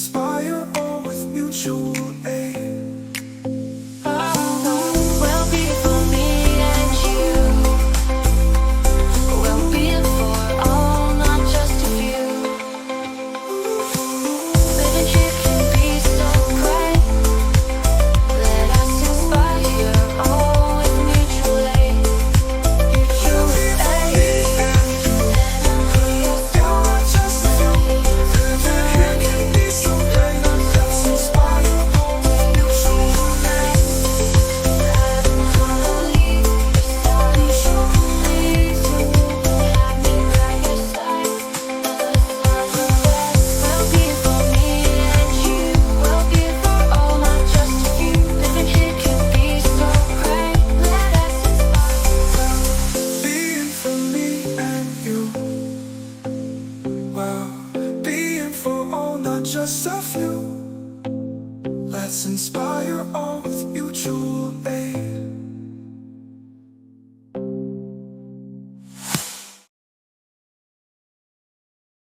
inspire all with mutual aid. Well-being for me and you, well-being for all, not just a few. Living here can be so great. Let us inspire all with mutual aid. Mutual aid. Well-being for me and you, well-being for all, not just a few. Living here can be so great. Let us inspire. Being for me and you, well, being for all, not just a few. Let's inspire all with mutual